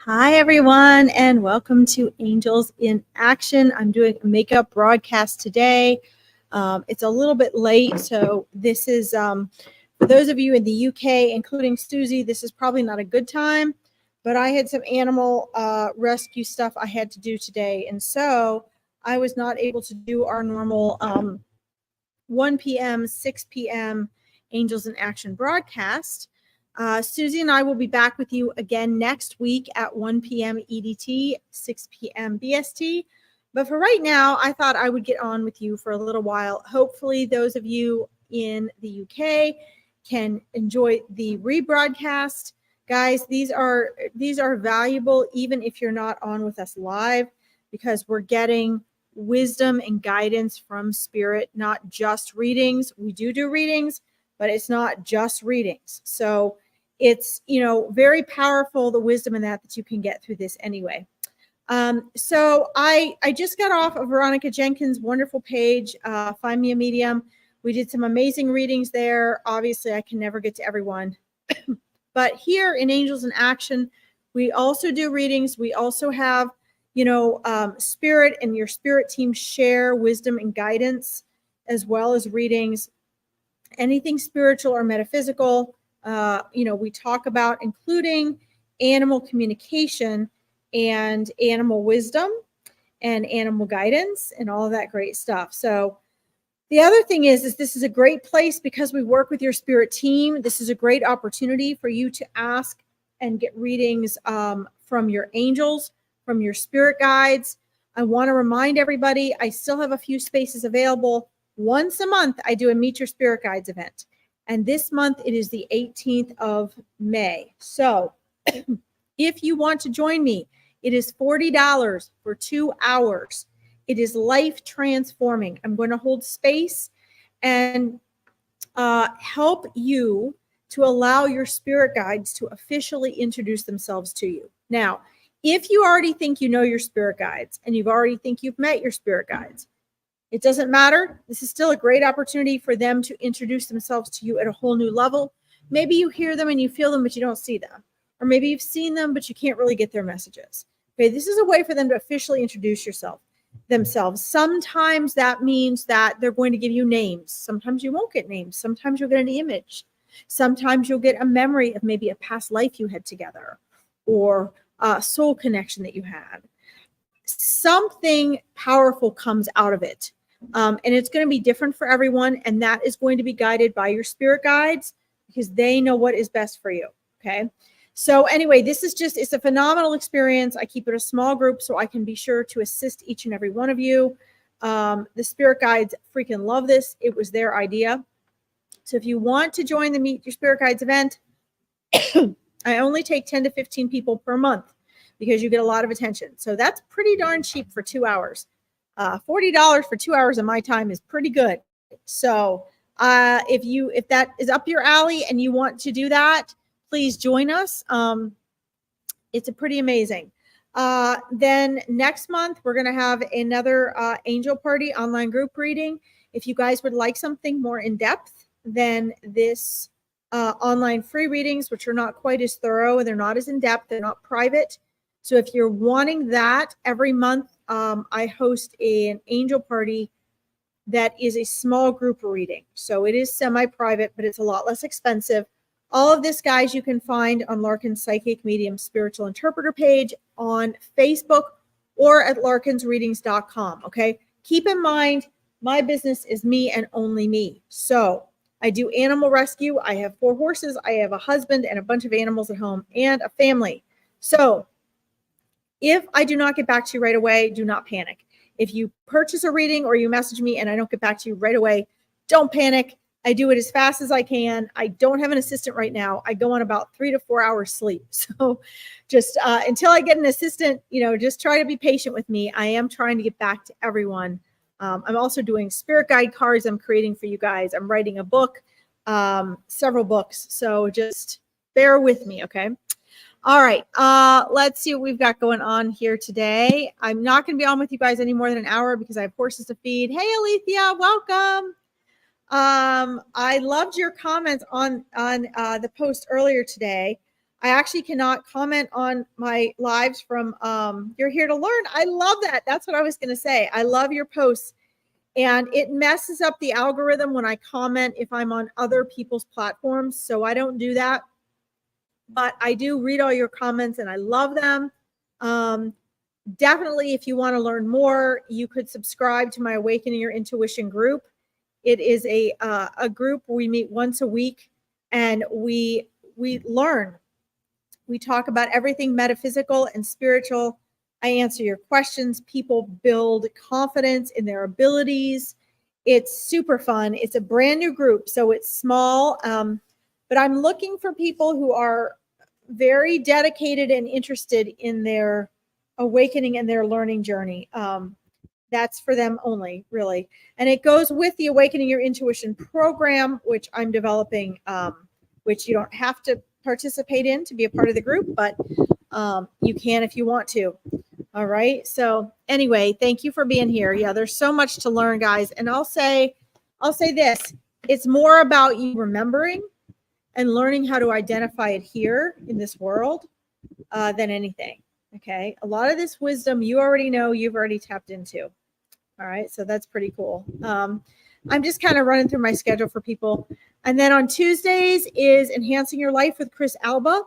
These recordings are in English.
Hi, everyone, and welcome to Angels in Action. I'm doing a makeup broadcast today. It's a little bit late, so this is for those of you in the UK, including Susie, this is probably not a good time, but I had some animal rescue stuff I had to do today, and so I was not able to do our normal 1 p.m., 6 p.m. Angels in Action broadcast. Susie and I will be back with you again next week at 1 p.m. EDT, 6 p.m. BST. But for right now, I thought I would get on with you for a little while. Hopefully, those of you in the UK can enjoy the rebroadcast. Guys, these are valuable even if you're not on with us live, because we're getting wisdom and guidance from Spirit, not just readings. We do readings, but it's not just readings. So it's, very powerful, the wisdom in that you can get through this anyway. So I just got off of Veronica Jenkins' wonderful page, Find Me a Medium. We did some amazing readings there. Obviously, I can never get to everyone. But here in Angels in Action, we also do readings. We also have, Spirit and your Spirit team share wisdom and guidance, as well as readings. Anything spiritual or metaphysical, we talk about, including animal communication and animal wisdom and animal guidance and all of that great stuff. So the other thing is this is a great place because we work with your Spirit team. This is a great opportunity for you to ask and get readings from your angels, from your spirit guides. I want to remind everybody, I still have a few spaces available. Once a month, I do a Meet Your Spirit Guides event. And this month, it is the 18th of May. So if you want to join me, it is $40 for 2 hours. It is life transforming. I'm going to hold space and help you to allow your spirit guides to officially introduce themselves to you. Now, if you already think you know your spirit guides and you've already think you've met your spirit guides, it doesn't matter. This is still a great opportunity for them to introduce themselves to you at a whole new level. Maybe you hear them and you feel them, but you don't see them. Or maybe you've seen them, but you can't really get their messages. Okay, this is a way for them to officially introduce themselves. Sometimes that means that they're going to give you names. Sometimes you won't get names. Sometimes you'll get an image. Sometimes you'll get a memory of maybe a past life you had together, or a soul connection that you had. Something powerful comes out of it. And it's going to be different for everyone. And that is going to be guided by your spirit guides, because they know what is best for you. Okay. So anyway, it's a phenomenal experience. I keep it a small group so I can be sure to assist each and every one of you. The spirit guides freaking love this. It was their idea. So if you want to join the Meet Your Spirit Guides event, I only take 10 to 15 people per month because you get a lot of attention. So that's pretty darn cheap for 2 hours. $40 for 2 hours of my time is pretty good. So if that is up your alley and you want to do that, please join us. It's a pretty amazing. Then next month, we're going to have another Angel Party online group reading. If you guys would like something more in depth than this online free readings, which are not quite as thorough and they're not as in depth, they're not private. So if you're wanting that, every month I host an angel party that is a small group reading. So it is semi-private, but it's a lot less expensive. All of this, guys, you can find on Larkin's Psychic Medium Spiritual Interpreter page on Facebook or at larkinsreadings.com, okay? Keep in mind, my business is me and only me. So I do animal rescue. I have 4 horses. I have a husband and a bunch of animals at home and a family. So if I do not get back to you right away, do not panic. If you purchase a reading or you message me and I don't get back to you right away, don't panic. I do it as fast as I can. I don't have an assistant right now. I go on about 3 to 4 hours sleep. So just until I get an assistant, just try to be patient with me. I am trying to get back to everyone. I'm also doing spirit guide cards I'm creating for you guys. I'm writing a book, several books. So just bear with me, okay? All right, let's see what we've got going on here today. I'm not going to be on with you guys any more than an hour because I have horses to feed. Hey, Alethea, welcome. I loved your comments on the post earlier today. I actually cannot comment on my lives from You're Here to Learn. I love that. That's what I was going to say. I love your posts. And it messes up the algorithm when I comment if I'm on other people's platforms. So I don't do that. But I do read all your comments and I love them. Definitely, if you want to learn more, you could subscribe to my Awakening Your Intuition group. It is a group where we meet once a week and we learn. We talk about everything metaphysical and spiritual. I answer your questions. People build confidence in their abilities. It's super fun. It's a brand new group, so it's small. But I'm looking for people who are very dedicated and interested in their awakening and their learning journey. That's for them only, really. And it goes with the Awakening Your Intuition program, which I'm developing, which you don't have to participate in to be a part of the group, but you can if you want to. All right. So anyway, thank you for being here. Yeah, there's so much to learn, guys. And I'll say this. It's more about you remembering and learning how to identify it here in this world than anything. Okay. A lot of this wisdom you already know, you've already tapped into. All right. So that's pretty cool. I'm just kind of running through my schedule for people. And then on Tuesdays is Enhancing Your Life with Chris Alba.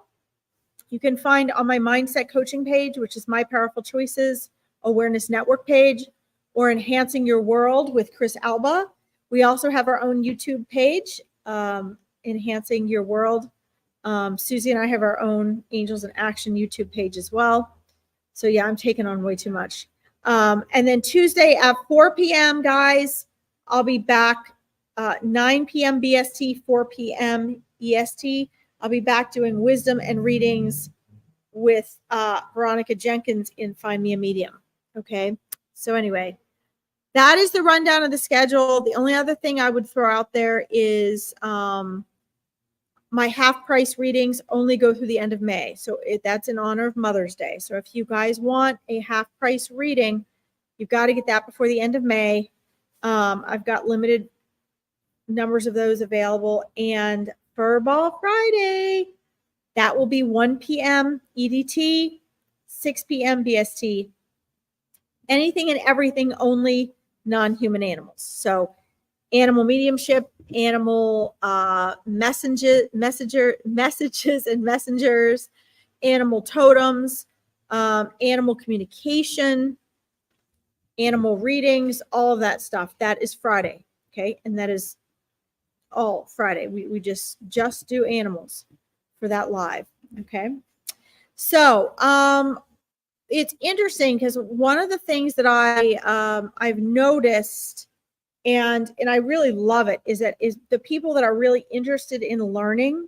You can find on my mindset coaching page, which is My Powerful Choices Awareness Network page, or Enhancing Your World with Chris Alba. We also have our own YouTube page, Enhancing Your World. Susie and I have our own Angels in Action YouTube page as well. So yeah, I'm taking on way too much. And then Tuesday at 4 p.m., guys, I'll be back 9 p.m. BST, 4 p.m. EST. I'll be back doing wisdom and readings with Veronica Jenkins in Find Me a Medium. Okay. So anyway, that is the rundown of the schedule. The only other thing I would throw out there is my half price readings only go through the end of May. So that's in honor of Mother's Day. So if you guys want a half price reading, you've got to get that before the end of May. I've got limited numbers of those available. And Furball Friday, that will be 1 p.m. EDT, 6 p.m. BST. Anything and everything, only non-human animals. So animal mediumship, animal messages and messengers, animal totems, animal communication, animal readings, all of that stuff. That is Friday. Okay. And that is all Friday. We just do animals for that live. Okay. So it's interesting because one of the things that I've noticed and I really love it is the people that are really interested in learning,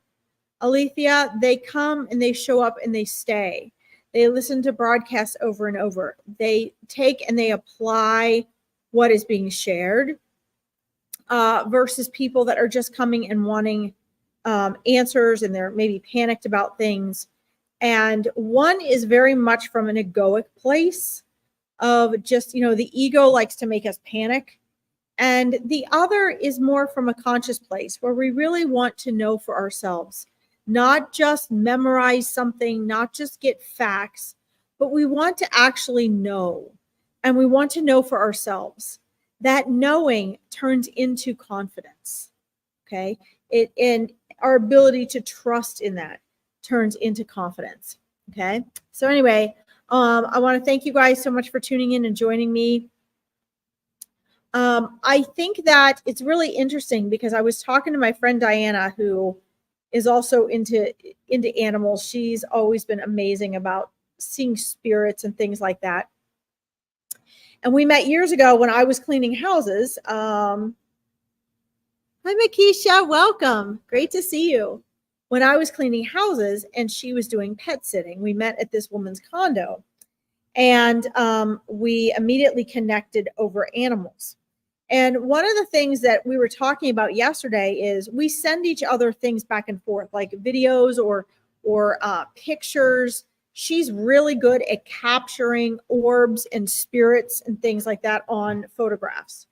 Alethea, they come and they show up and they stay. They listen to broadcasts over and over. They take and they apply what is being shared versus people that are just coming and wanting answers and they're maybe panicked about things. And one is very much from an egoic place of just, the ego likes to make us panic. And the other is more from a conscious place where we really want to know for ourselves, not just memorize something, not just get facts, but we want to actually know. And we want to know for ourselves. That knowing turns into confidence. Okay. And our ability to trust in that turns into confidence. Okay. So anyway, I want to thank you guys so much for tuning in and joining me. I think that it's really interesting because I was talking to my friend Diana, who is also into animals. She's always been amazing about seeing spirits and things like that. And we met years ago when I was cleaning houses. Hi, Makisha. Welcome. Great to see you. When I was cleaning houses and she was doing pet sitting, we met at this woman's condo. And we immediately connected over animals. And one of the things that we were talking about yesterday is we send each other things back and forth, like videos or pictures. She's really good at capturing orbs and spirits and things like that on photographs.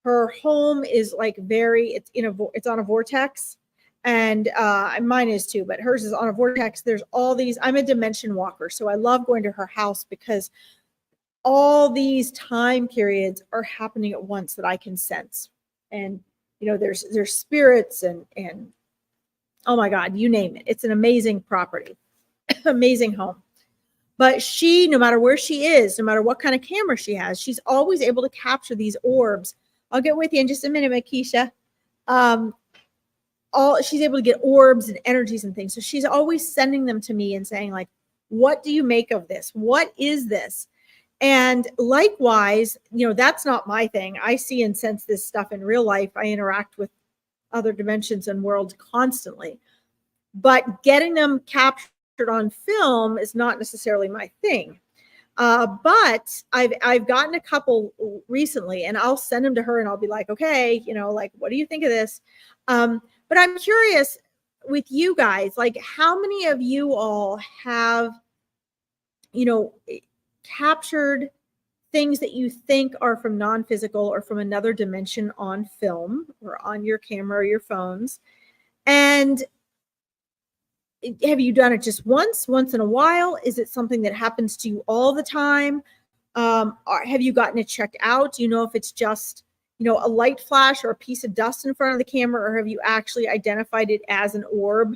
Her home is like it's on a vortex. And mine is too, but hers is on a vortex. There's all these. I'm a dimension walker, so I love going to her house because all these time periods are happening at once that I can sense. And there's spirits and oh my God, you name it. It's an amazing property, amazing home. But she, no matter where she is, no matter what kind of camera she has, she's always able to capture these orbs. I'll get with you in just a minute, Makisha. She's able to get orbs and energies and things. So she's always sending them to me and saying, like, what do you make of this? What is this? And likewise, that's not my thing. I see and sense this stuff in real life. I interact with other dimensions and worlds constantly. But getting them captured on film is not necessarily my thing. But I've gotten a couple recently, and I'll send them to her, and I'll be like, okay, like, what do you think of this? But I'm curious with you guys, like, how many of you all have, captured things that you think are from non-physical or from another dimension on film or on your camera or your phones? And have you done it just once in a while? Is it something that happens to you all the time? Have you gotten it checked out? Do you know if it's just, a light flash or a piece of dust in front of the camera, or have you actually identified it as an orb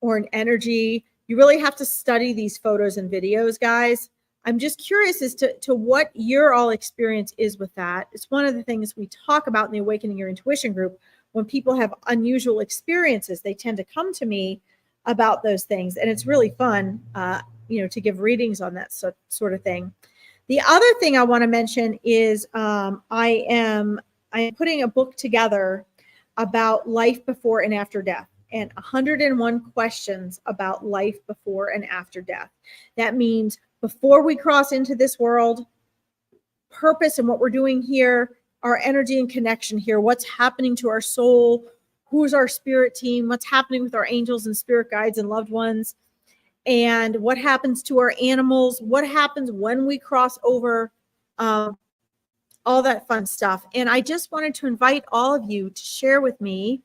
or an energy? You really have to study these photos and videos, guys. I'm just curious as to what your all experience is with that. It's one of the things we talk about in the Awakening Your Intuition group. When people have unusual experiences, they tend to come to me about those things. And it's really fun, to give readings on that sort of thing. The other thing I want to mention is I am putting a book together about life before and after death, and 101 questions about life before and after death. That means before we cross into this world, purpose and what we're doing here, our energy and connection here, what's happening to our soul, who's our spirit team, what's happening with our angels and spirit guides and loved ones, and what happens to our animals, what happens when we cross over, all that fun stuff. And I just wanted to invite all of you to share with me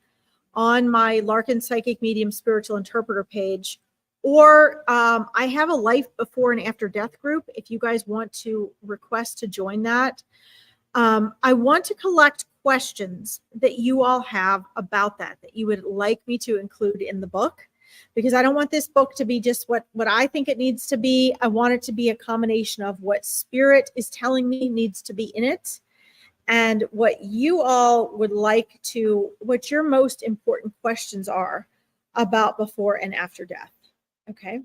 on my Larkin Psychic Medium Spiritual Interpreter page, or I have a life before and after death group if you guys want to request to join that. I want to collect questions that you all have about that you would like me to include in the book, because I don't want this book to be just what I think it needs to be. I want it to be a combination of what spirit is telling me needs to be in it and what you all would like to, what your most important questions are about before and after death. Okay.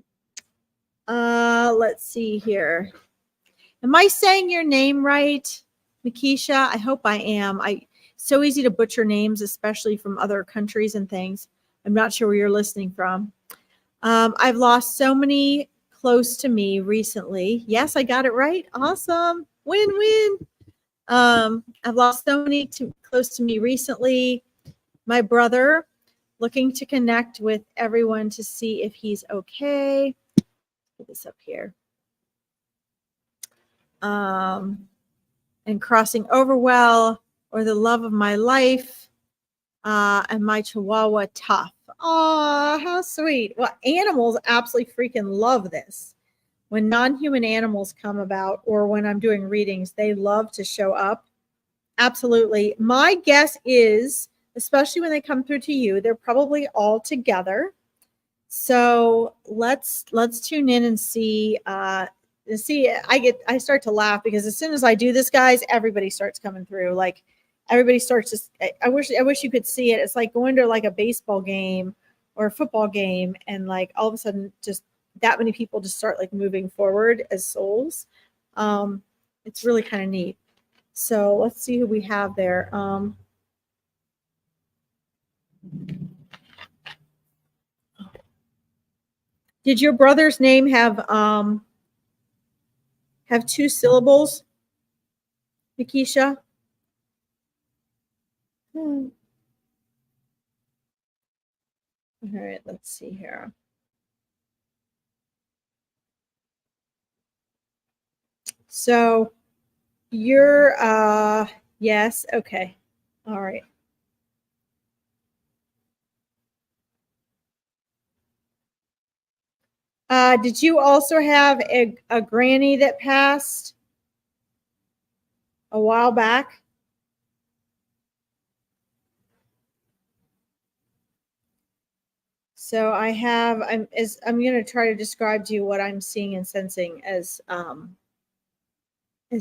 Let's see here. Am I saying your name right, Makisha? I hope I am. So easy to butcher names, especially from other countries and things. I'm not sure where you're listening from. I've lost so many close to me recently. Yes, I got it right. Awesome. Win-win. I've lost so many close to me recently. My brother, looking to connect with everyone to see if he's okay. Put this up here. And crossing over well, or the love of my life, and my Chihuahua Tough. Oh, how sweet. Well, animals absolutely freaking love this. When non-human animals come about, or when I'm doing readings, they love to show up. Absolutely. My guess is, especially when they come through to you, they're probably all together. So let's tune in and see. I start to laugh because as soon as I do this, guys, everybody starts coming through. Like everybody starts to. I wish you could see it. It's like going to like a baseball game or a football game, and like all of a sudden, just that many people just start like moving forward as souls. It's really kind of neat. So let's see who we have there. Did your brother's name have 2 syllables, Makisha? All right, let's see here. So you're yes, okay. All right. Did you also have a granny that passed a while back? So I'm going to try to describe to you what I'm seeing and sensing as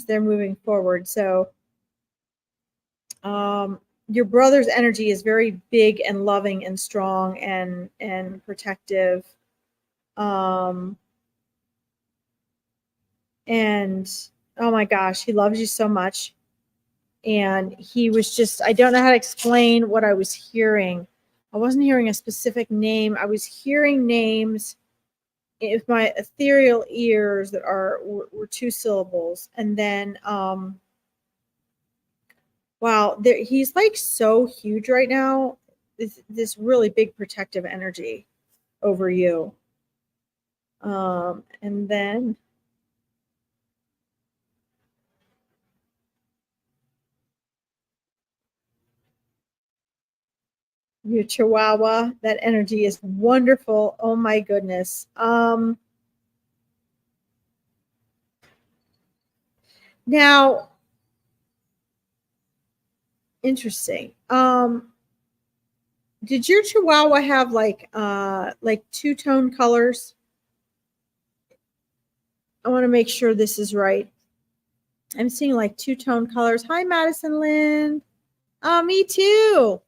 they're moving forward. So your brother's energy is very big and loving and strong and protective. And oh my gosh, he loves you so much. And he was just, I don't know how to explain what I was hearing. I wasn't hearing a specific name. I was hearing names with my ethereal ears that were two syllables. And then wow, he's like so huge right now. This really big protective energy over you. And then your chihuahua, that energy is wonderful. Oh my goodness. Now, interesting. Did your chihuahua have like two-tone colors? I want to make sure this is right. I'm seeing like two-tone colors. Hi, Madison Lynn. Oh, me too.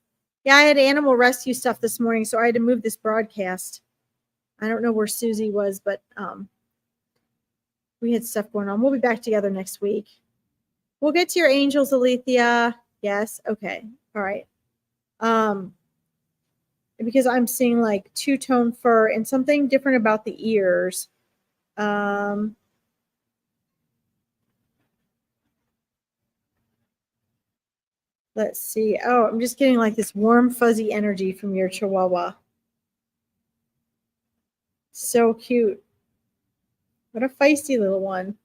Yeah, I had animal rescue stuff this morning, so I had to move this broadcast. I don't know where Susie was, but we had stuff going on. We'll be back together next week. We'll get to your angels, Alethea. Yes. Okay. All right. Because I'm seeing like two-tone fur and something different about the ears. Let's see. Oh, I'm just getting like this warm, fuzzy energy from your chihuahua. So cute. What a feisty little one.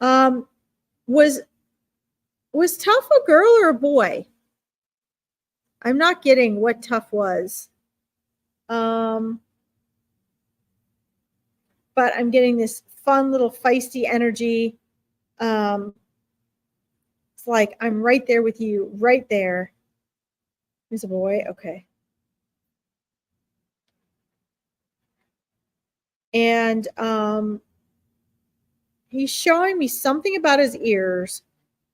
Was Tough a girl or a boy? I'm not getting what Tough was. But I'm getting this fun little feisty energy. It's like I'm right there with you, right there. He's a boy. Okay. And he's showing me something about his ears.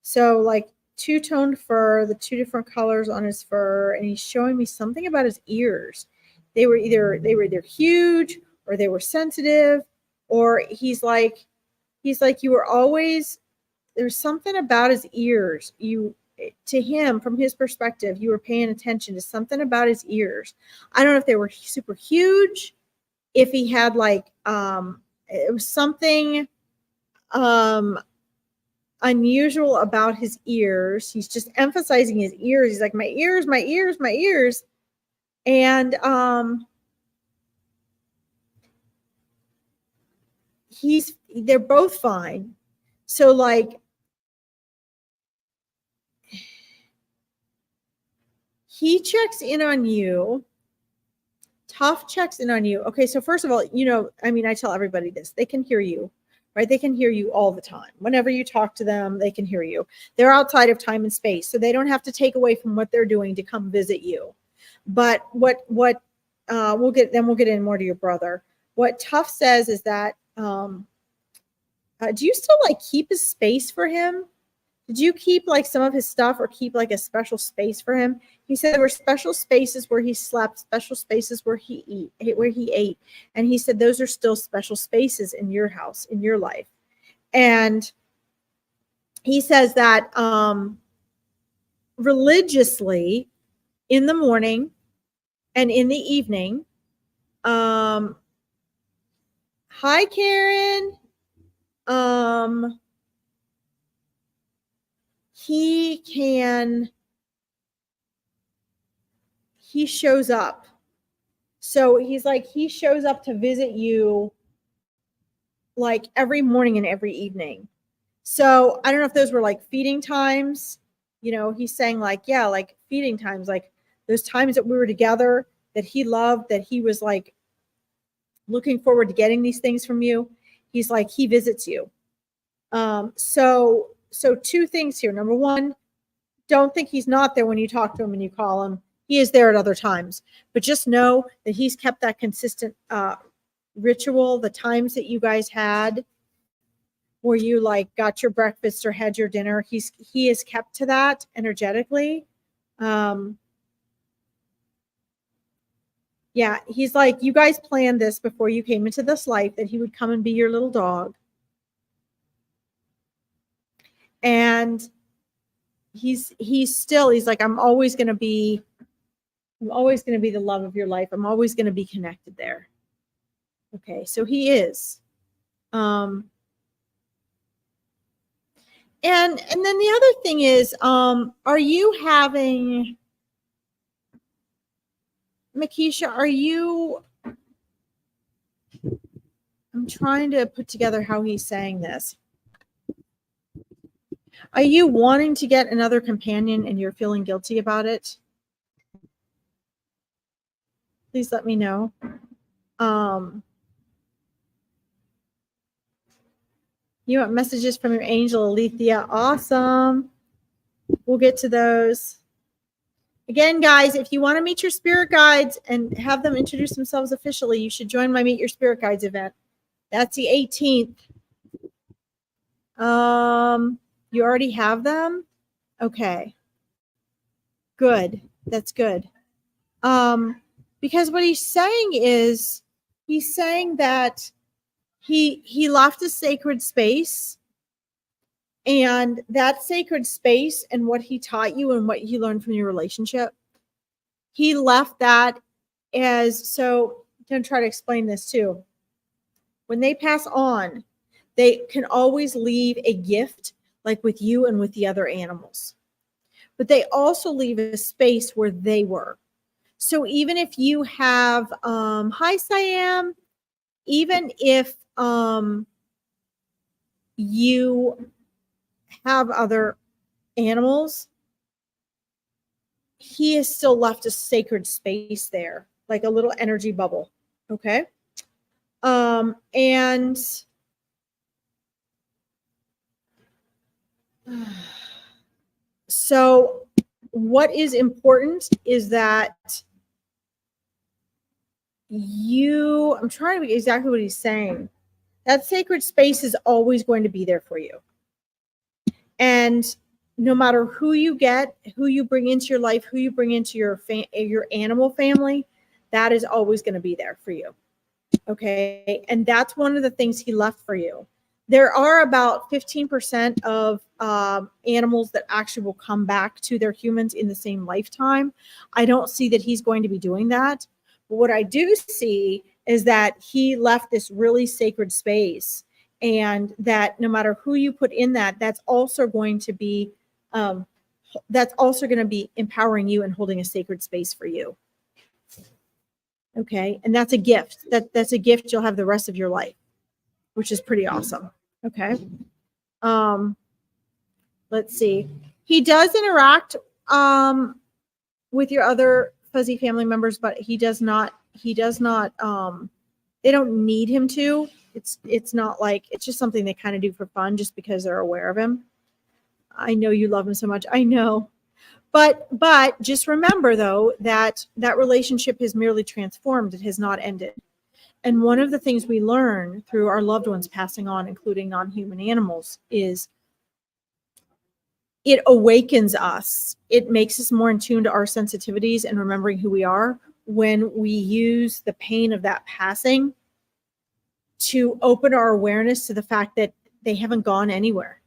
So like two-toned fur, the two different colors on his fur, and he's showing me something about his ears. They were either huge or they were sensitive, or he's like you were always, there's something about his ears. To him, from his perspective, you were paying attention to something about his ears. I don't know if they were super huge, if he had like it was something unusual about his ears. He's just emphasizing his ears. He's like, my ears, my ears, my ears. And they're both fine. So like he checks in on you. Tough checks in on you. Okay, so first of all, I tell everybody this. They can hear you, right? They can hear you all the time. Whenever you talk to them, they can hear you. They're outside of time and space, so they don't have to take away from what they're doing to come visit you. But what we'll get in more to your brother. What Tough says is that do you still like keep his space for him? Did you keep like some of his stuff or keep like a special space for him? He said there were special spaces where he slept, special spaces where he ate. And he said those are still special spaces in your house, in your life. And he says that religiously in the morning and in the evening, hi Karen. He shows up. So he shows up to visit you like every morning and every evening. So I don't know if those were like feeding times. He's saying like, yeah, like feeding times, like those times that we were together that he loved, that he was like looking forward to getting these things from you. He's like, he visits you. So two things here. Number one, don't think he's not there when you talk to him and you call him. He is there at other times, but just know that he's kept that consistent ritual, the times that you guys had where you like got your breakfast or had your dinner. He is kept to that energetically. Yeah, he's like, you guys planned this before you came into this life, that he would come and be your little dog. And he's like, I'm always going to be the love of your life. I'm always going to be connected there. Okay, so he is. And then the other thing is, are you having, Makisha, I'm trying to put together how he's saying this. Are you wanting to get another companion and you're feeling guilty about it? Please let me know. You want messages from your angel, Alethea? Awesome. We'll get to those. Again, guys, if you want to meet your spirit guides and have them introduce themselves officially, you should join my Meet Your Spirit Guides event. That's the 18th. You already have them? Okay. Good. That's good. Because what he's saying is, he's saying that he left a sacred space, and that sacred space and what he taught you and what he learned from your relationship, he left that as, so I'm going to try to explain this too. When they pass on, they can always leave a gift, like with you and with the other animals. But they also leave a space where they were. So even if you have, hi Siam, even if you have other animals, he has still left a sacred space there, like a little energy bubble. Okay. And so what is important is that I'm trying to be exactly what he's saying. That sacred space is always going to be there for you. And no matter who you get, who you bring into your life, who you bring into your animal family, that is always going to be there for you. Okay. And that's one of the things he left for you. There are about 15% of animals that actually will come back to their humans in the same lifetime. I don't see that he's going to be doing that. But what I do see is that he left this really sacred space, and that no matter who you put in that, that's also going to be empowering you and holding a sacred space for you. Okay. And that's a gift. That's a gift you'll have the rest of your life, which is pretty awesome. Okay. Let's see. He does interact with your other fuzzy family members, but he does not, they don't need him to. It's not like, it's just something they kind of do for fun just because they're aware of him. I know you love him so much. I know. But just remember though, that relationship has merely transformed. It has not ended. And one of the things we learn through our loved ones passing on, including non-human animals, is it awakens us. It makes us more in tune to our sensitivities and remembering who we are when we use the pain of that passing to open our awareness to the fact that they haven't gone anywhere.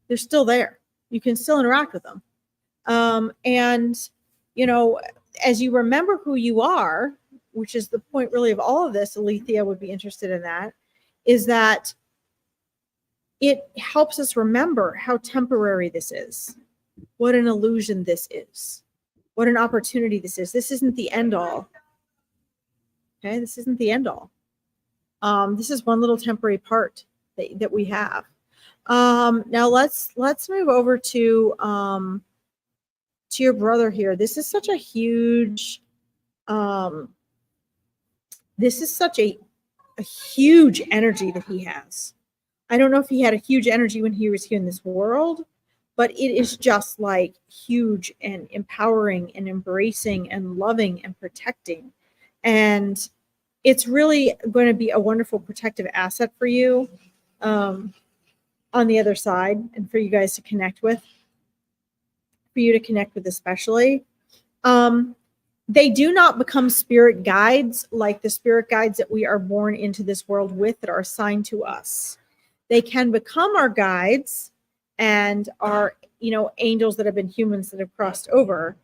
They're still there. You can still interact with them. And, you know, as you remember who you are, which is the point really of all of this, Alethea would be interested in that, is that it helps us remember how temporary this is, what an illusion this is, what an opportunity this is. This isn't the end all. Okay, this isn't the end all. This is one little temporary part that we have. Now let's move over to your brother here. This is such a huge, this is such a a huge energy that he has. I don't know if he had a huge energy when he was here in this world, but it is just like huge and empowering and embracing and loving and protecting. And it's really going to be a wonderful protective asset for you on the other side, and for you guys to connect with, for you to connect with especially. They do not become spirit guides like the spirit guides that we are born into this world with, that are assigned to us. They can become our guides and are, angels that have been humans that have crossed over.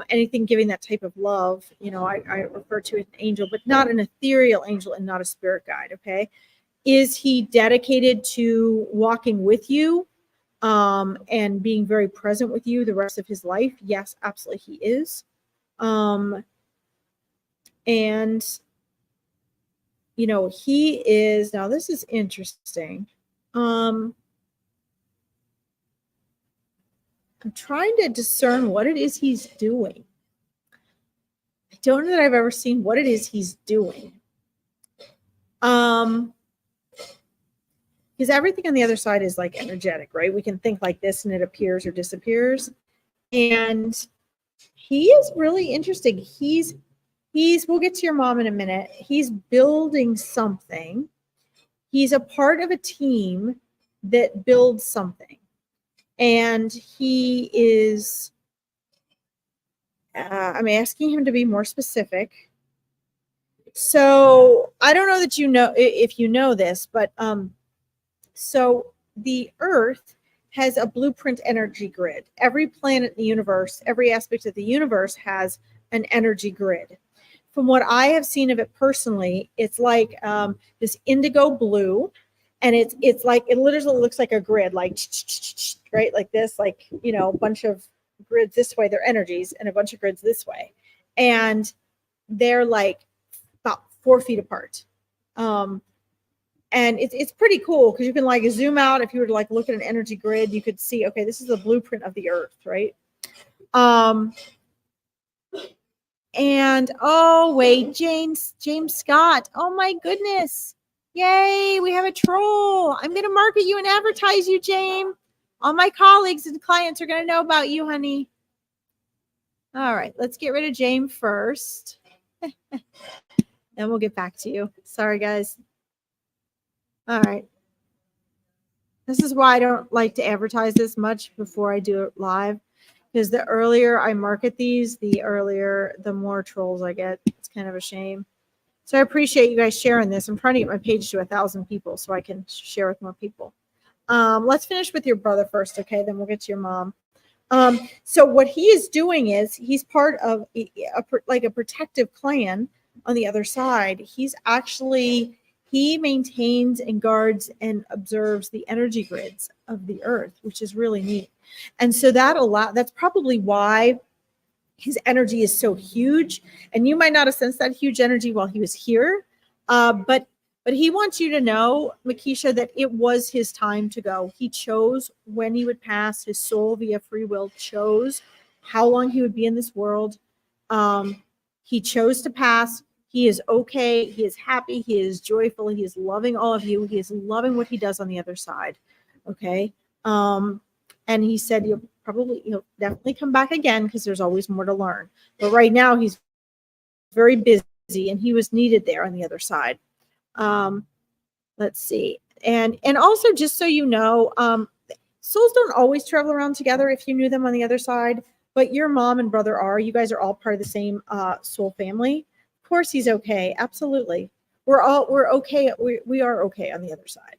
Anything giving that type of love, I refer to as an angel, but not an ethereal angel and not a spirit guide. Okay. Is he dedicated to walking with you and being very present with you the rest of his life? Yes, absolutely he is. And he is, now this is interesting. I'm trying to discern what it is he's doing. I don't know that I've ever seen what it is he's doing. Because everything on the other side is like energetic, right? We can think like this and it appears or disappears. And he is really interesting. He's we'll get to your mom in a minute. He's building something. He's a part of a team that builds something. And he is, I'm asking him to be more specific. So I don't know that if you know this, but so the Earth has a blueprint energy grid. Every planet in the universe, every aspect of the universe has an energy grid. From what I have seen of it personally, it's like this indigo blue, and it's like, it literally looks like a grid, like right, like this, like a bunch of grids this way, they're energies, and a bunch of grids this way, and they're like about 4 feet apart. And it's pretty cool because you can like zoom out. If you were to like look at an energy grid, you could see, okay, this is the blueprint of the Earth, right? And oh wait, James Scott. Oh my goodness. Yay, we have a troll. I'm gonna market you and advertise you, James. All my colleagues and clients are gonna know about you, honey. All right, let's get rid of James first. Then we'll get back to you. Sorry, guys. All right. This is why I don't like to advertise this much before I do it live. Because the earlier I market these, the more trolls I get. It's kind of a shame. So I appreciate you guys sharing this. I'm trying to get my page to 1,000 people so I can share with more people. Let's finish with your brother first, okay? Then we'll get to your mom. So what he is doing is he's part of a protective clan on the other side. He maintains and guards and observes the energy grids of the Earth, which is really neat. And so that's probably why his energy is so huge. And you might not have sensed that huge energy while he was here. But he wants you to know, Makisha, that it was his time to go. He chose when he would pass. His soul via free will chose how long he would be in this world. He chose to pass. He is okay. He is happy. He is joyful. He is loving all of you. He is loving what he does on the other side. Okay. And he said he'll definitely come back again because there's always more to learn. But right now he's very busy and he was needed there on the other side. Let's see. And also, just so you know, souls don't always travel around together if you knew them on the other side, but your mom and brother are. You guys are all part of the same soul family. Of course he's okay. Absolutely. We're okay. We are okay on the other side.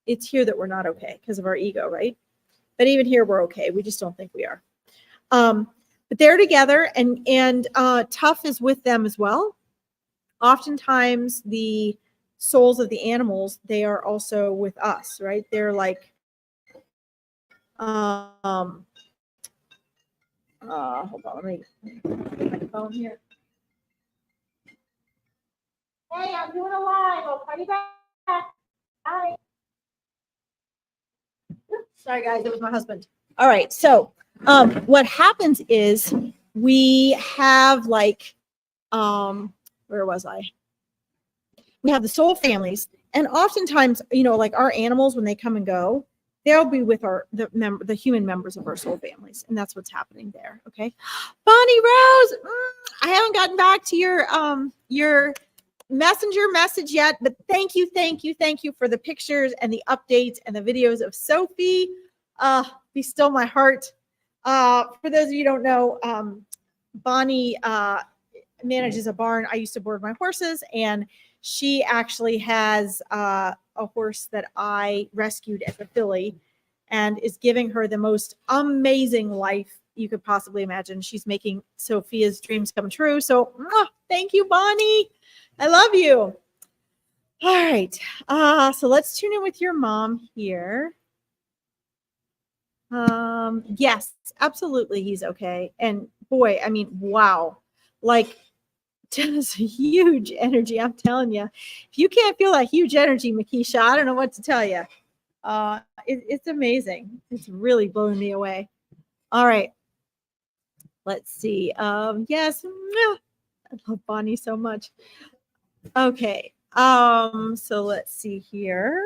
It's here that we're not okay because of our ego, right? But even here we're okay. We just don't think we are. But they're together, and Tough is with them as well. Oftentimes the souls of the animals, they are also with us, right? They're like hold on, let me get my phone here. Hey, I'm doing a live. I'll call you back. Bye. Sorry, guys. It was my husband. All right. So what happens is we have where was I? we have the soul families, and oftentimes, like our animals, when they come and go, they'll be with the human members of our soul families, and that's what's happening there. Okay, Bonnie Rose, I haven't gotten back to your messenger message yet, but thank you for the pictures and the updates and the videos of Sophie. Be still my heart. For those of you who don't know, Bonnie manages a barn. I used to board my horses, and she actually has a horse that I rescued as a filly and is giving her the most amazing life you could possibly imagine. She's making Sophia's dreams come true. So thank you, Bonnie. I love you. All right. So let's tune in with your mom here. Yes, absolutely. He's okay. And boy, I mean, wow. Like, just a huge energy. I'm telling you, if you can't feel that huge energy, Makisha, I don't know what to tell you. It's amazing. It's really blowing me away. All right. Let's see. Yes. I love Bonnie so much. Okay. So let's see here.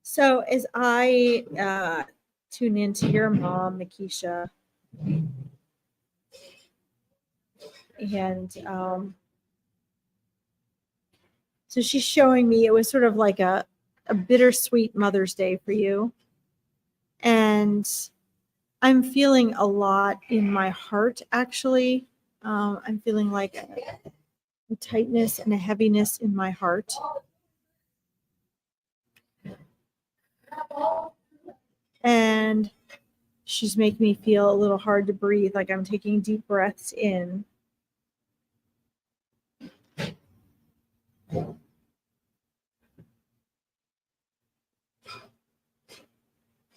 So as I tune into your mom, Makisha, and so she's showing me it was sort of like a bittersweet Mother's Day for you. And I'm feeling a lot in my heart, actually. I'm feeling like a tightness and a heaviness in my heart. And she's making me feel a little hard to breathe, like I'm taking deep breaths in.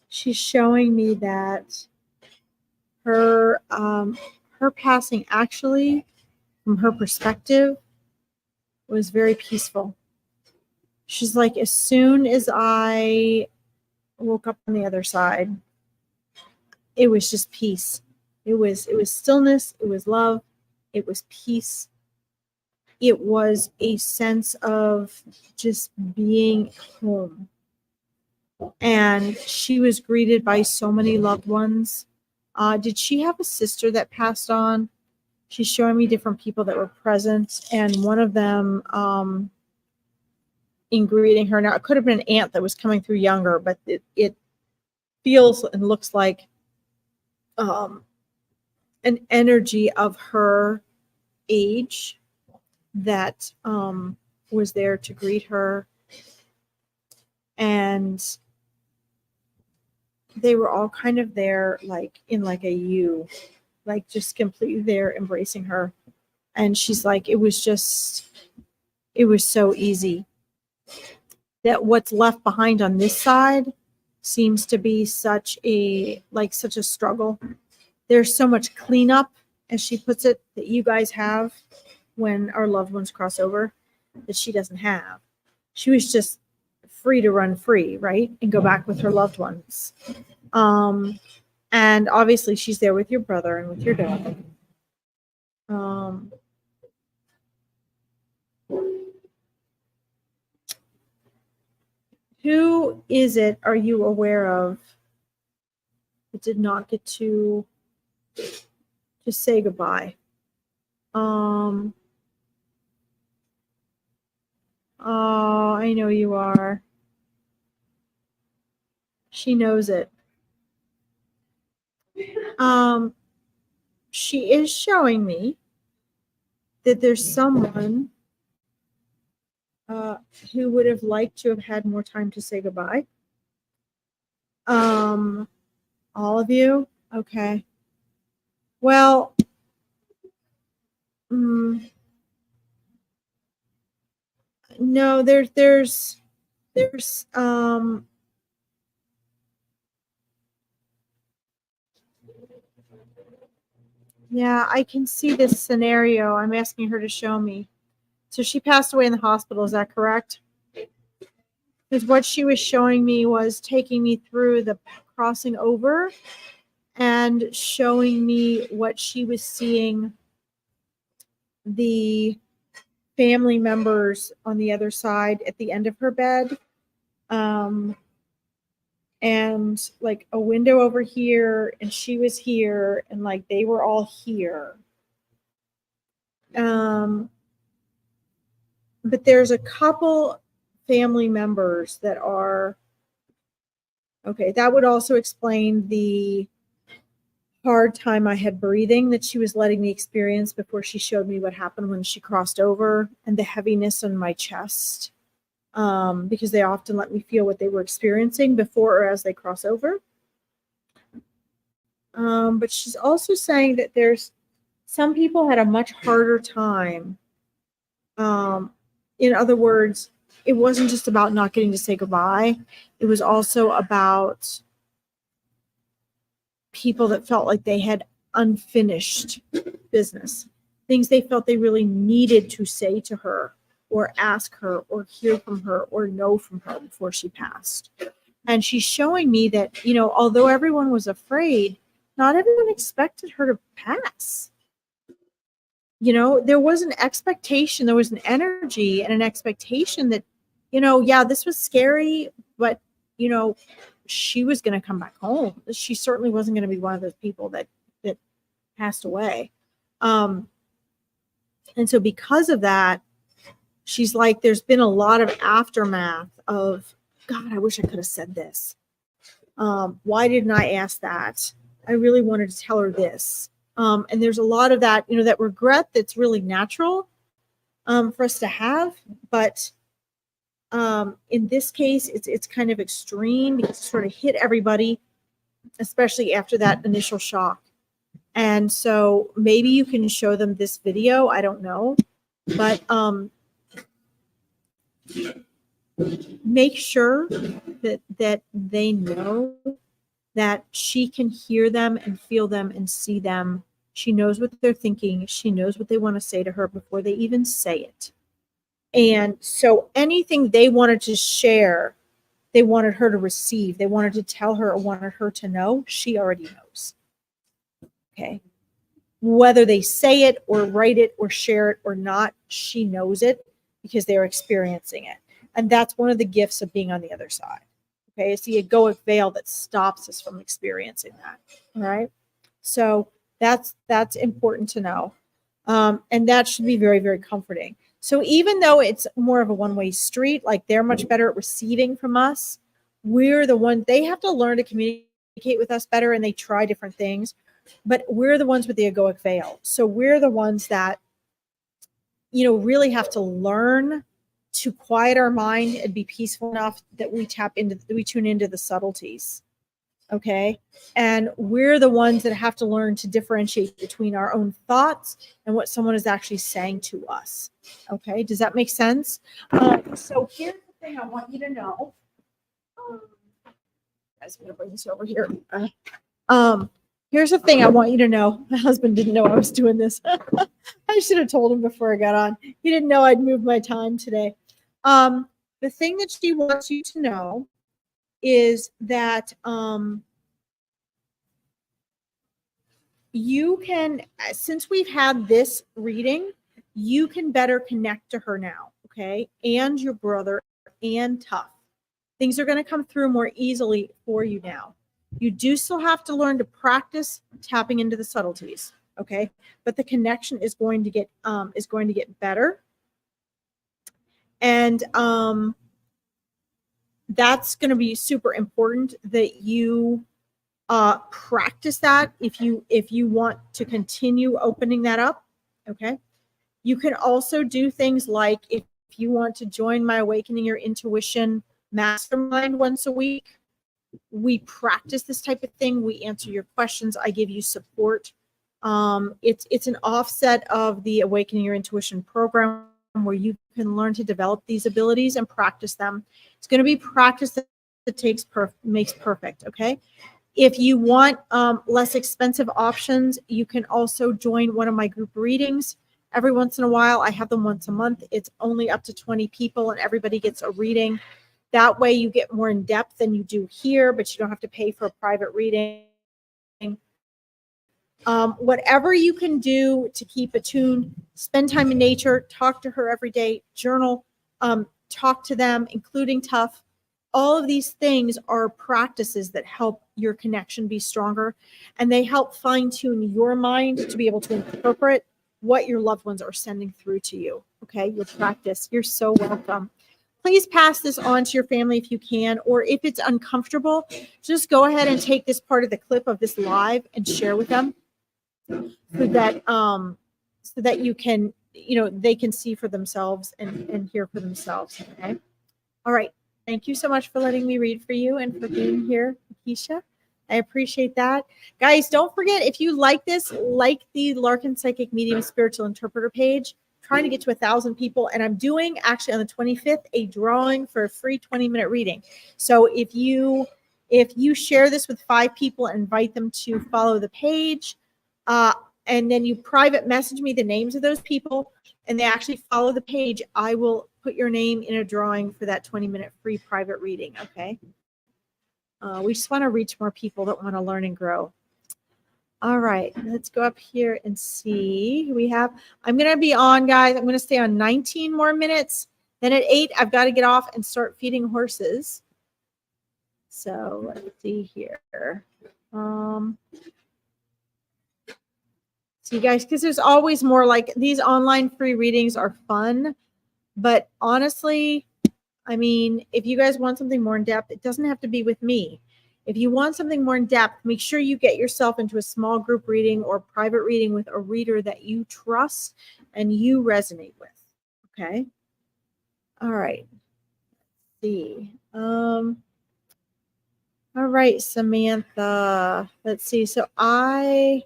She's showing me that her passing, actually, from her perspective, was very peaceful. She's like, as soon as I woke up on the other side, it was just peace. It was stillness. It was love. It was peace. It was a sense of just being home. And she was greeted by so many loved ones. Did she have a sister that passed on? She's showing me different people that were present, and one of them, in greeting her, now it could have been an aunt that was coming through younger, but it feels and looks like an energy of her age that was there to greet her. And they were all kind of there, like in like a U, like just completely there embracing her. And she's like, it was so easy that what's left behind on this side seems to be such a struggle. There's so much cleanup, as she puts it, that you guys have when our loved ones cross over that she doesn't have. She was just free to run free, right? And go back with her loved ones. And obviously she's there with your brother and with your dog. Who is it, are you aware of, that did not get to just say goodbye? Oh, I know you are. She knows it. She is showing me that there's someone who would have liked to have had more time to say goodbye. All of you? Okay. Well, no, there's yeah, I can see this scenario. I'm asking her to show me. So she passed away in the hospital, is that correct? Because what she was showing me was taking me through the crossing over and showing me what she was seeing the family members on the other side at the end of her bed. And like a window over here, and she was here, and like they were all here. But there's a couple family members that are okay. That would also explain the hard time I had breathing that she was letting me experience before she showed me what happened when she crossed over, and the heaviness in my chest, because they often let me feel what they were experiencing before or as they cross over. But she's also saying that there's some people had a much harder time. In other words, it wasn't just about not getting to say goodbye. It was also about people that felt like they had unfinished business, things they felt they really needed to say to her or ask her or hear from her or know from her before she passed. And she's showing me that, you know, although everyone was afraid, not everyone expected her to pass. You know, there was an expectation, there was an energy and an expectation that, you know, yeah, this was scary, but, you know, she was going to come back home. She certainly wasn't going to be one of those people that passed away. And so because of that, she's like, there's been a lot of aftermath of, God, I wish I could have said this. Why didn't I ask that? I really wanted to tell her this. And there's a lot of that, you know, that regret that's really natural for us to have. But in this case, it's kind of extreme because it sort of hit everybody, especially after that initial shock. And so maybe you can show them this video. I don't know. But make sure that they know that she can hear them and feel them and see them. She knows what they're thinking. She knows what they want to say to her before they even say it. And so anything they wanted to share, they wanted her to receive, they wanted to tell her or wanted her to know, she already knows. Okay. Whether they say it or write it or share it or not, she knows it because they're experiencing it. And that's one of the gifts of being on the other side. Okay. It's the egoic veil that stops us from experiencing that. All right. So that's important to know. And that should be very, very comforting. So even though it's more of a one-way street, like they're much better at receiving from us, we're the one, they have to learn to communicate with us better, and they try different things, but we're the ones with the egoic veil. So we're the ones that, you know, really have to learn to quiet our mind and be peaceful enough that we tune into the subtleties. Okay. And we're the ones that have to learn to differentiate between our own thoughts and what someone is actually saying to us. Okay. Does that make sense? So here's the thing I want you to know. Guys, I'm going to bring this over here. Here's the thing I want you to know. My husband didn't know I was doing this. I should have told him before I got on. He didn't know I'd moved my time today. The thing that she wants you to know is that you can, since we've had this reading, you can better connect to her now, okay? And your brother and Tough. Things are going to come through more easily for you now. You do still have to learn to practice tapping into the subtleties, okay? But the connection is going to get better. And that's going to be super important that you practice that if you want to continue opening that up. Okay. You can also do things like if you want to join my Awakening Your Intuition mastermind once a week, we practice this type of thing. We answer your questions. I give you support. It's an offset of the Awakening Your Intuition program where you can learn to develop these abilities and practice them. It's going to be practice that makes perfect. Okay. If you want less expensive options, you can also join one of my group readings. Every once in a while, I have them once a month. It's only up to 20 people and everybody gets a reading. That way you get more in depth than you do here, but you don't have to pay for a private reading. Whatever you can do to keep attuned, spend time in nature, talk to her every day, journal, talk to them, including tough. All of these things are practices that help your connection be stronger, and they help fine tune your mind to be able to interpret what your loved ones are sending through to you. Okay, your practice. You're so welcome. Please pass this on to your family if you can, or if it's uncomfortable, just go ahead and take this part of the clip of this live and share with them, so that you can, they can see for themselves and hear for themselves. Okay. All right. Thank you so much for letting me read for you and for being here, Keisha. I appreciate that. Guys, don't forget, if you like this, like the Larkin Psychic Medium Spiritual Interpreter page. I'm trying to get to 1,000 people, and I'm doing actually on the 25th a drawing for a free 20-minute reading. So if you share this with 5 people and invite them to follow the page, and then you private message me the names of those people, and they actually follow the page, I will put your name in a drawing for that 20-minute free private reading. Okay. We just want to reach more people that want to learn and grow. All right, let's go up here and see. I'm going to be on, guys. I'm going to stay on 19 more minutes. Then at 8, I've got to get off and start feeding horses. So let's see here. See, guys, because there's always more. Like, these online free readings are fun, but honestly, I mean, if you guys want something more in depth, it doesn't have to be with me. If you want something more in depth, make sure you get yourself into a small group reading or private reading with a reader that you trust and you resonate with. Okay. All right. Let's see. All right, Samantha. Let's see. So I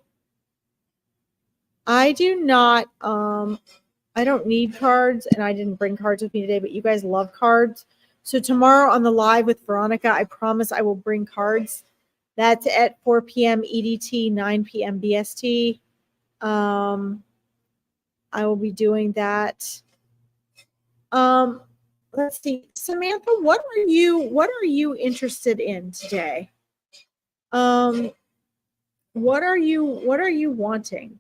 do not, I don't need cards, and I didn't bring cards with me today, but you guys love cards. So tomorrow on the live with Veronica, I promise I will bring cards. That's at 4 p.m. EDT, 9 p.m. BST. I will be doing that. Let's see, Samantha, what are you interested in today? What are you wanting?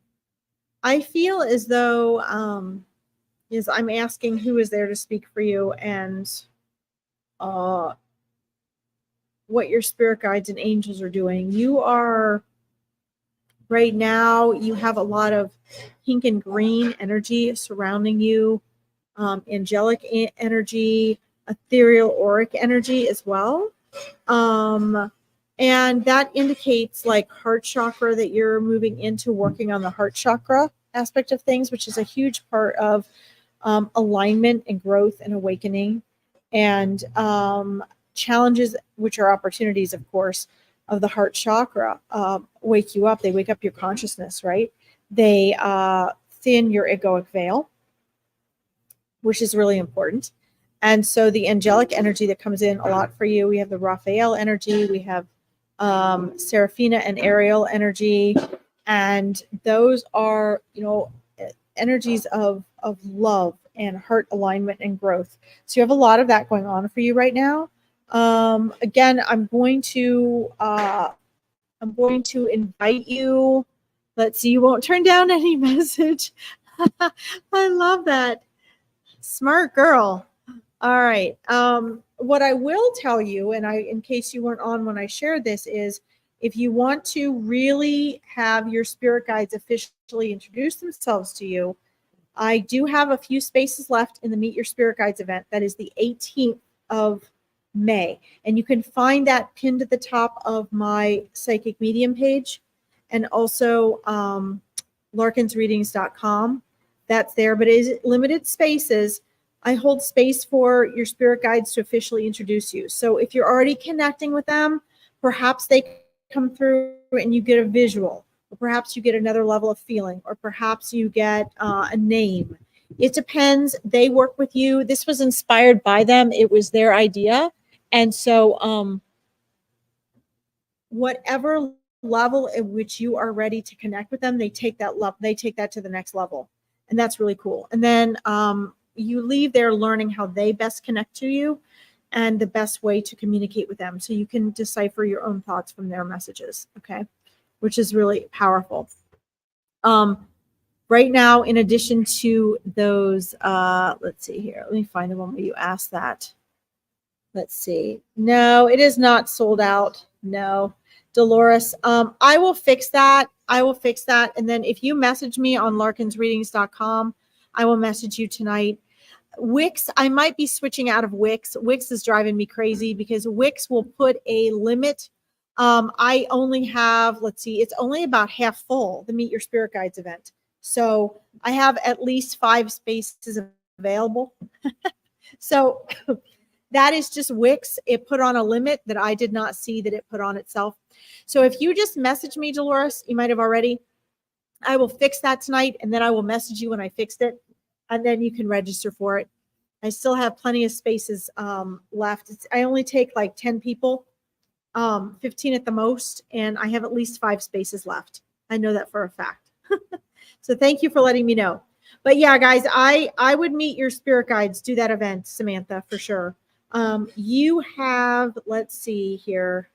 I feel as though I'm asking who is there to speak for you, and what your spirit guides and angels are doing. You are right now, you have a lot of pink and green energy surrounding you, angelic energy, ethereal auric energy as well. And that indicates like heart chakra, that you're moving into working on the heart chakra aspect of things, which is a huge part of alignment and growth and awakening, and challenges, which are opportunities, of course, of the heart chakra, wake you up. They wake up your consciousness, right? They thin your egoic veil, which is really important. And so the angelic energy that comes in a lot for you, we have the Raphael energy, we have Seraphina and Ariel energy, and those are, energies of love and heart alignment and growth. So you have a lot of that going on for you right now. Again, I'm going to invite you. Let's see, you won't turn down any message. I love that. Smart girl. All right. What I will tell you, and in case you weren't on when I shared this, is if you want to really have your spirit guides officially introduce themselves to you, I do have a few spaces left in the Meet Your Spirit Guides event. That is the 18th of May. And you can find that pinned at the top of my Psychic Medium page, and also larkinsreadings.com. That's there, but it is limited spaces. I hold space for your spirit guides to officially introduce you. So if you're already connecting with them, perhaps they come through and you get a visual, or perhaps you get another level of feeling, or perhaps you get a name. It depends. They work with you. This was inspired by them. It was their idea. And so whatever level at which you are ready to connect with them, they take that to the next level. And that's really cool. And then you leave there learning how they best connect to you and the best way to communicate with them, so you can decipher your own thoughts from their messages, okay? Which is really powerful. Right now, in addition to those, let's see here. Let me find the one where you asked that. Let's see. No, it is not sold out. No, Dolores. I will fix that. I will fix that. And then if you message me on larkinsreadings.com, I will message you tonight. Wix, I might be switching out of Wix. Wix is driving me crazy because Wix will put a limit. I only have, let's see, it's only about half full, the Meet Your Spirit Guides event. So I have at least 5 spaces available. So that is just Wix. It put on a limit that I did not see that it put on itself. So if you just message me, Dolores, you might have already, I will fix that tonight, and then I will message you when I fixed it, and then you can register for it. I still have plenty of spaces left. I only take like 10 people, 15 at the most, and I have at least 5 spaces left. I know that for a fact. So thank you for letting me know. But yeah, guys, I would Meet Your Spirit Guides, do that event, Samantha, for sure. You have, let's see here,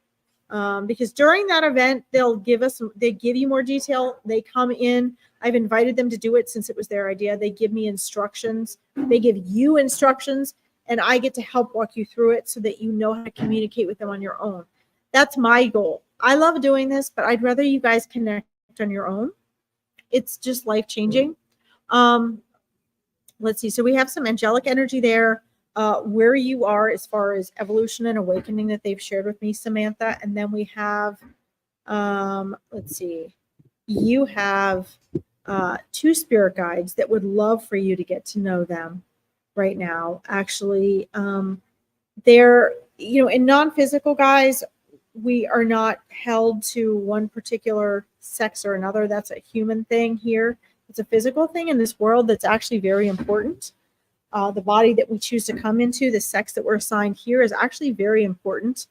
because during that event, they give you more detail. They come in. I've invited them to do it since it was their idea. They give me instructions. They give you instructions, and I get to help walk you through it so that you know how to communicate with them on your own. That's my goal. I love doing this, but I'd rather you guys connect on your own. It's just life-changing. Let's see. So we have some angelic energy there. Where you are as far as evolution and awakening that they've shared with me, Samantha. And then we have, let's see, you have 2 spirit guides that would love for you to get to know them right now. Actually, they're, in non-physical, guys, we are not held to one particular sex or another. That's a human thing here. It's a physical thing in this world that's actually very important. The body that we choose to come into, the sex that we're assigned here, is actually very important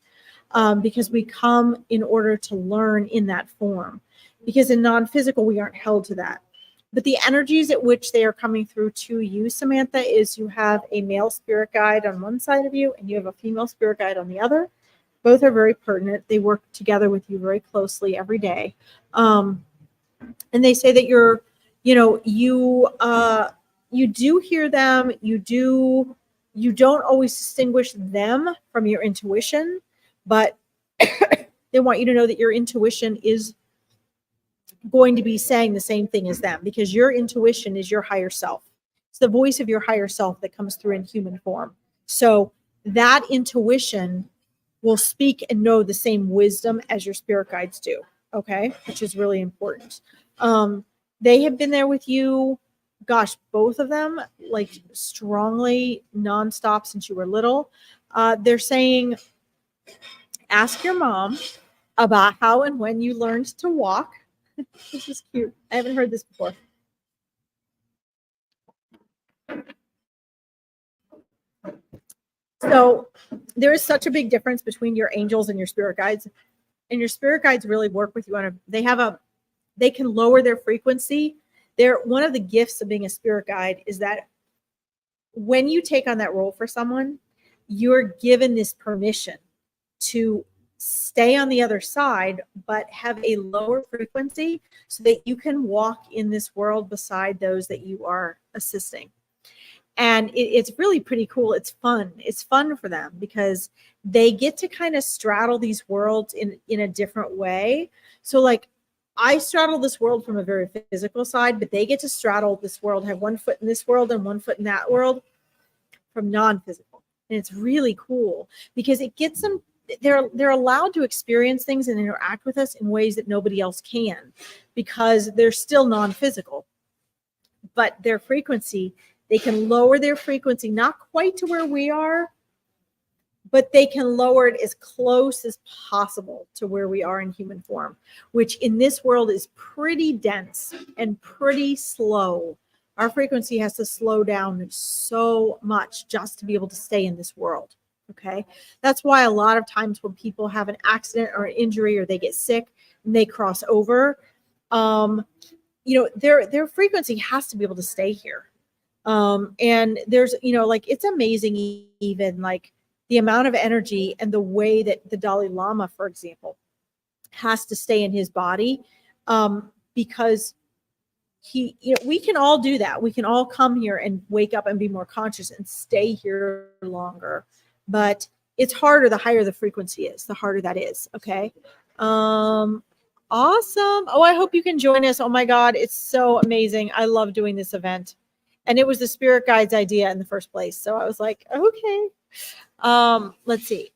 because we come in order to learn in that form. Because in non-physical, we aren't held to that. But the energies at which they are coming through to you, Samantha, is you have a male spirit guide on one side of you and you have a female spirit guide on the other. Both are very pertinent. They work together with you very closely every day. And they say that you do hear them. You don't always distinguish them from your intuition, but they want you to know that your intuition is going to be saying the same thing as them, because your intuition is your higher self. It's the voice of your higher self that comes through in human form. So that intuition will speak and know the same wisdom as your spirit guides do. Okay. Which is really important. They have been there with you, gosh, both of them, like strongly nonstop since you were little. They're saying, ask your mom about how and when you learned to walk. This is cute. I haven't heard this before. So there is such a big difference between your angels and your spirit guides. And your spirit guides really work with you they can lower their frequency. One of the gifts of being a spirit guide is that when you take on that role for someone, you're given this permission to stay on the other side, but have a lower frequency so that you can walk in this world beside those that you are assisting. And it's really pretty cool. It's fun. It's fun for them because they get to kind of straddle these worlds in a different way. So like I straddle this world from a very physical side, but they get to straddle this world, have one foot in this world and one foot in that world from non-physical. And it's really cool because it gets them, they're allowed to experience things and interact with us in ways that nobody else can because they're still non-physical. But their frequency, they can lower their frequency, not quite to where we are, but they can lower it as close as possible to where we are in human form, which in this world is pretty dense and pretty slow. Our frequency has to slow down so much just to be able to stay in this world. Okay. That's why a lot of times when people have an accident or an injury or they get sick and they cross over, their frequency has to be able to stay here. And there's, it's amazing even like the amount of energy and the way that the Dalai Lama, for example, has to stay in his body because we can all do that. We can all come here and wake up and be more conscious and stay here longer. But it's harder the higher the frequency is, the harder that is. Okay. Awesome. Oh, I hope you can join us. Oh my God, it's so amazing. I love doing this event. And it was the spirit guide's idea in the first place. So I was like, okay. Let's see.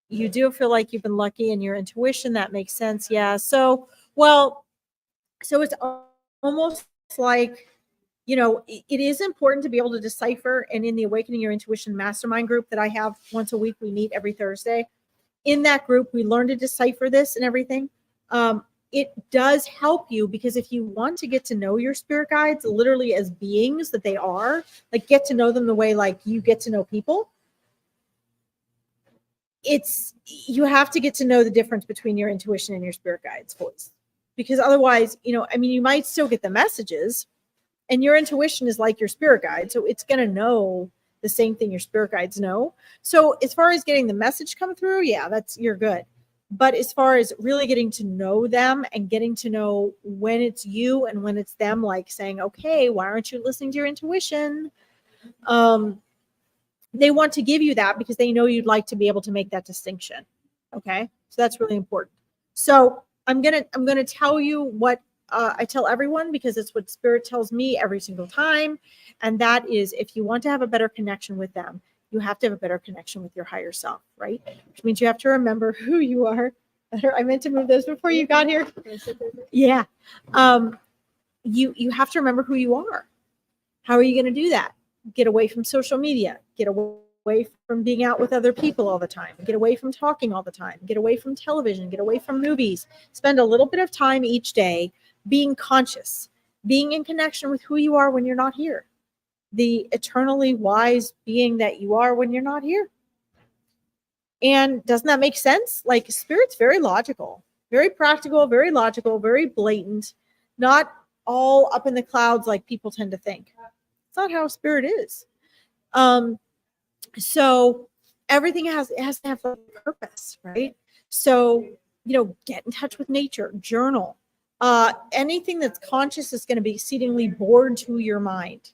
You do feel like you've been lucky in your intuition. That makes sense. Yeah. So it's almost like, it is important to be able to decipher. And in the Awakening Your Intuition Mastermind group that I have once a week, we meet every Thursday. In that group, we learn to decipher this and everything. It does help you, because if you want to get to know your spirit guides literally as beings that they are, like get to know them the way like you get to know people, you have to get to know the difference between your intuition and your spirit guide's voice. Because otherwise, you might still get the messages, and your intuition is like your spirit guide. So it's going to know the same thing your spirit guides know. So as far as getting the message come through, yeah, you're good. But as far as really getting to know them and getting to know when it's you and when it's them, like saying, okay, why aren't you listening to your intuition? They want to give you that because they know you'd like to be able to make that distinction. Okay. So that's really important. So I'm going to tell you what I tell everyone, because it's what Spirit tells me every single time. And that is, if you want to have a better connection with them, you have to have a better connection with your higher self, right? Which means you have to remember who you are. I meant to move those before you got here. Yeah. You have to remember who you are. How are you going to do that? Get away from social media. Get away from being out with other people all the time. Get away from talking all the time. Get away from television. Get away from movies. Spend a little bit of time each day being conscious, being in connection with who you are when you're not here. The eternally wise being that you are when you're not here. And doesn't that make sense? Like, Spirit's very logical, very practical, very logical, very blatant, not all up in the clouds like people tend to think. It's not how Spirit is. So everything has to have a purpose, right? So, get in touch with nature, journal. Anything that's conscious is going to be exceedingly bored to your mind.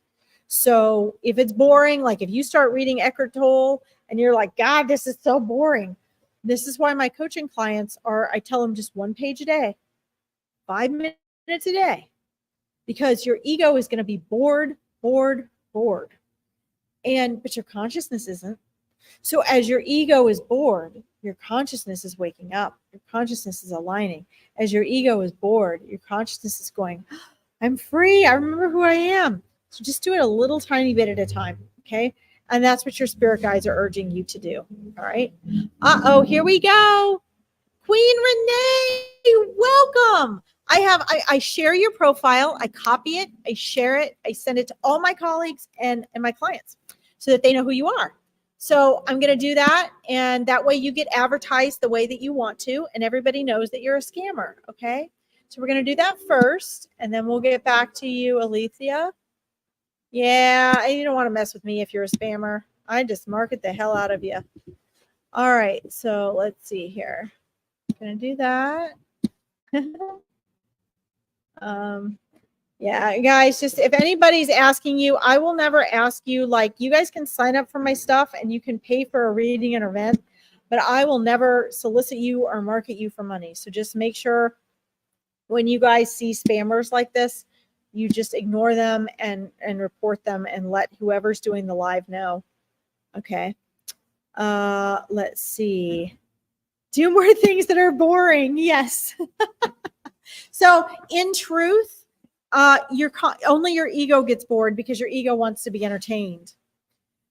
So if it's boring, like if you start reading Eckhart Tolle and you're like, God, this is so boring. This is why my coaching clients I tell them just 1 page a day, 5 minutes a day, because your ego is going to be bored. But your consciousness isn't. So as your ego is bored, your consciousness is waking up. Your consciousness is aligning. As your ego is bored, your consciousness is going, I'm free. I remember who I am. So just do it a little tiny bit at a time. Okay. And that's what your spirit guides are urging you to do. All right. Here we go. Queen Renee, welcome. I share your profile. I copy it. I share it. I send it to all my colleagues and my clients so that they know who you are. So I'm going to do that. And that way you get advertised the way that you want to, and everybody knows that you're a scammer. Okay. So we're going to do that first, and then we'll get back to you, Alethea. Yeah. You don't want to mess with me if you're a spammer. I just market the hell out of you. All right. So let's see here. I'm going to do that. Yeah, guys, just if anybody's asking you, I will never ask you, like, you guys can sign up for my stuff and you can pay for a reading and event, but I will never solicit you or market you for money. So just make sure when you guys see spammers like this, you just ignore them and report them and let whoever's doing the live know. Okay. Let's see. Do more things that are boring. Yes. So in truth, only your ego gets bored because your ego wants to be entertained.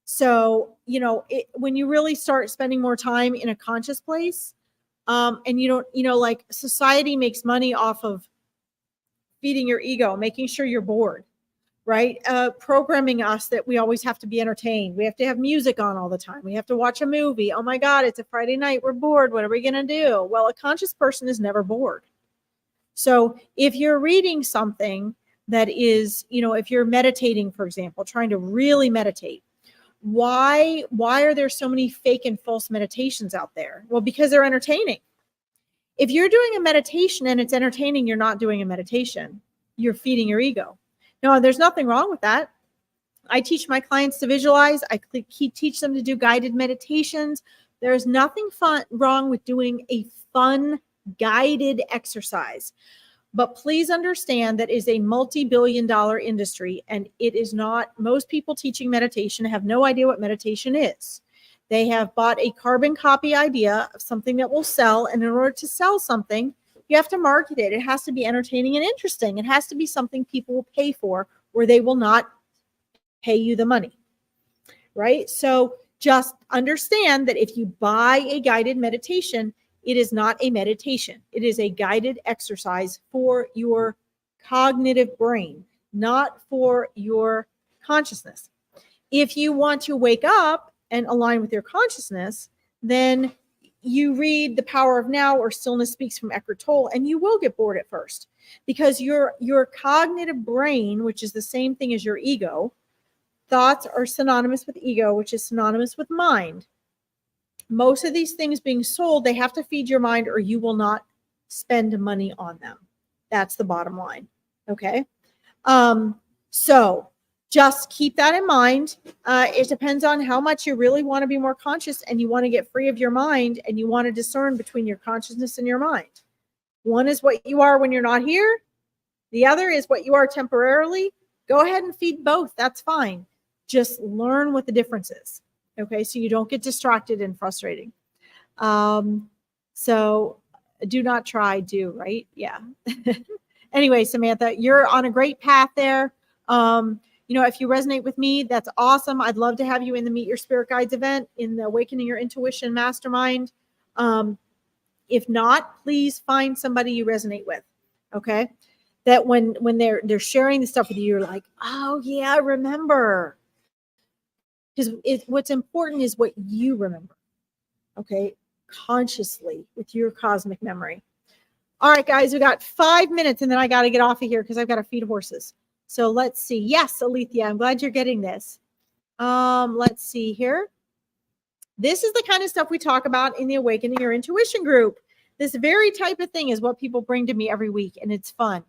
So, when you really start spending more time in a conscious place, and you don't, like, society makes money off of feeding your ego, making sure you're bored, right? Programming us that we always have to be entertained. We have to have music on all the time. We have to watch a movie. Oh my God, it's a Friday night. We're bored. What are we going to do? Well, a conscious person is never bored. So if you're reading something that is, if you're meditating, for example, trying to really meditate, why are there so many fake and false meditations out there? Well, because they're entertaining. If you're doing a meditation and it's entertaining, you're not doing a meditation. you're feeding your ego. No, there's nothing wrong with that. I teach my clients to visualize. I teach them to do guided meditations. There's nothing wrong with doing a fun guided exercise. But please understand that is a multi-billion-dollar industry, and it is not. Most people teaching meditation have no idea what meditation is. They have bought a carbon copy idea of something that will sell, and in order to sell something, you have to market it. It has to be entertaining and interesting. It has to be something people will pay for, or they will not pay you the money, right? So just understand that if you buy a guided meditation, it is not a meditation. It is a guided exercise for your cognitive brain, not for your consciousness. If you want to wake up and align with your consciousness, then you read The Power of Now or Stillness Speaks from Eckhart Tolle, and you will get bored at first because your cognitive brain, which is the same thing as your ego, thoughts are synonymous with ego, which is synonymous with mind. Most of these things being sold, they have to feed your mind or you will not spend money on them. That's the bottom line. Okay. So just keep that in mind. It depends on how much you really want to be more conscious and you want to get free of your mind and you want to discern between your consciousness and your mind. One is what you are when you're not here. The other is what you are temporarily. Go ahead and feed both. That's fine. Just learn what the difference is. Okay, so you don't get distracted and frustrating. So do not try, do, right? Yeah. Anyway, Samantha, you're on a great path there. If you resonate with me, that's awesome. I'd love to have you in the Meet Your Spirit Guides event in the Awakening Your Intuition Mastermind. If not, please find somebody you resonate with. Okay, that when they're sharing the stuff with you, you're like, oh yeah, I remember. Because what's important is what you remember, okay, consciously with your cosmic memory. All right, guys, we got 5 minutes, and then I got to get off of here because I've got to feed horses. So let's see. Yes, Alethea, I'm glad you're getting this. Let's see here. This is the kind of stuff we talk about in the Awakening Your Intuition group. This very type of thing is what people bring to me every week, and it's fun.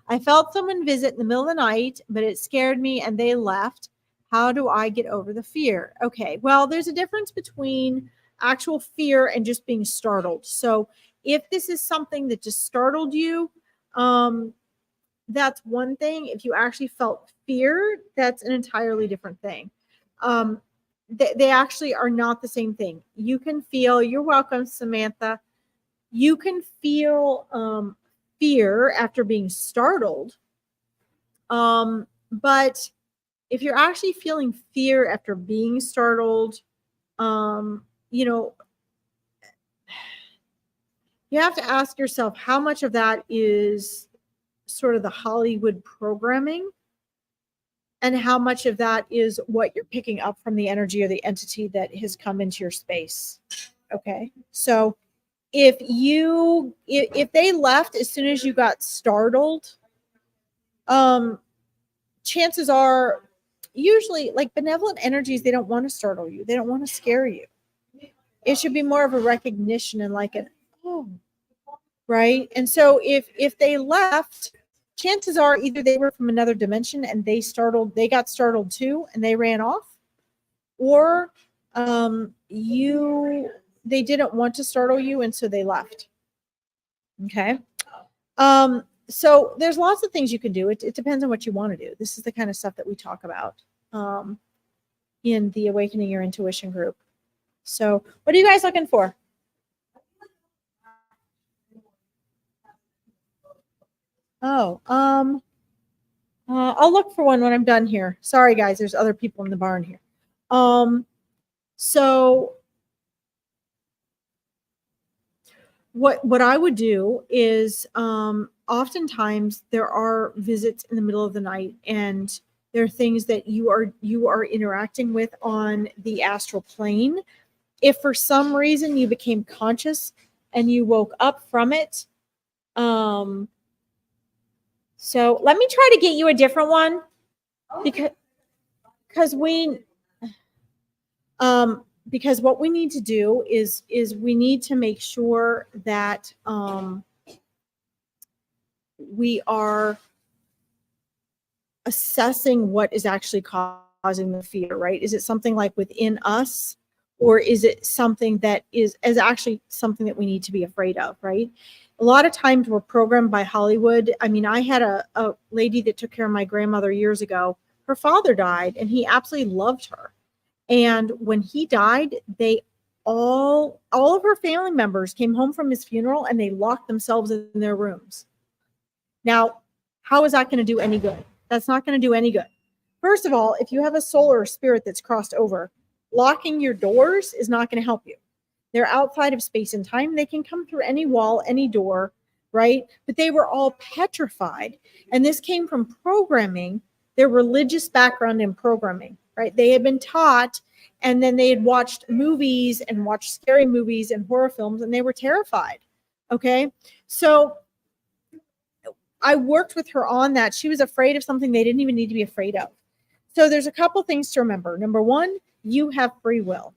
I felt someone visit in the middle of the night, but it scared me, and they left. How do I get over the fear? Okay, well, there's a difference between actual fear and just being startled. So if this is something that just startled you, that's one thing. If you actually felt fear, that's an entirely different thing. They actually are not the same thing. You can feel, you're welcome, Samantha. You can feel fear after being startled. But if you're actually feeling fear after being startled, you have to ask yourself how much of that is sort of the Hollywood programming and how much of that is what you're picking up from the energy or the entity that has come into your space. Okay. So if they left as soon as you got startled, chances are, usually, like benevolent energies, they don't want to startle you. They don't want to scare you. It should be more of a recognition and like an, oh, right? And so if they left, chances are either they were from another dimension and they got startled too and they ran off, or they didn't want to startle you and so they left. Okay. So there's lots of things you can do. It depends on what you want to do. This is the kind of stuff that we talk about in the Awakening Your Intuition group. So what are you guys looking for? Oh, I'll look for one when I'm done here. Sorry, guys, there's other people in the barn here. So what I would do is oftentimes there are visits in the middle of the night, and there are things that you are interacting with on the astral plane. If for some reason you became conscious and you woke up from it, so let me try to get you a different one because what we need to do is we need to make sure that we are assessing what is actually causing the fear, right? Is it something like within us, or is it something that is actually something that we need to be afraid of, right? A lot of times we're programmed by Hollywood. I mean, I had a lady that took care of my grandmother years ago. Her father died and he absolutely loved her. And when he died, they all of her family members came home from his funeral and they locked themselves in their rooms. Now, how is that going to do any good? That's not going to do any good. First of all, if you have a soul or a spirit that's crossed over, locking your doors is not going to help you. They're outside of space and time. They can come through any wall, any door, right? But they were all petrified. And this came from programming, their religious background in programming, right? They had been taught, and then they had watched movies and watched scary movies and horror films, and they were terrified. Okay. So I worked with her on that. She was afraid of something they didn't even need to be afraid of. So there's a couple things to remember. Number one, you have free will.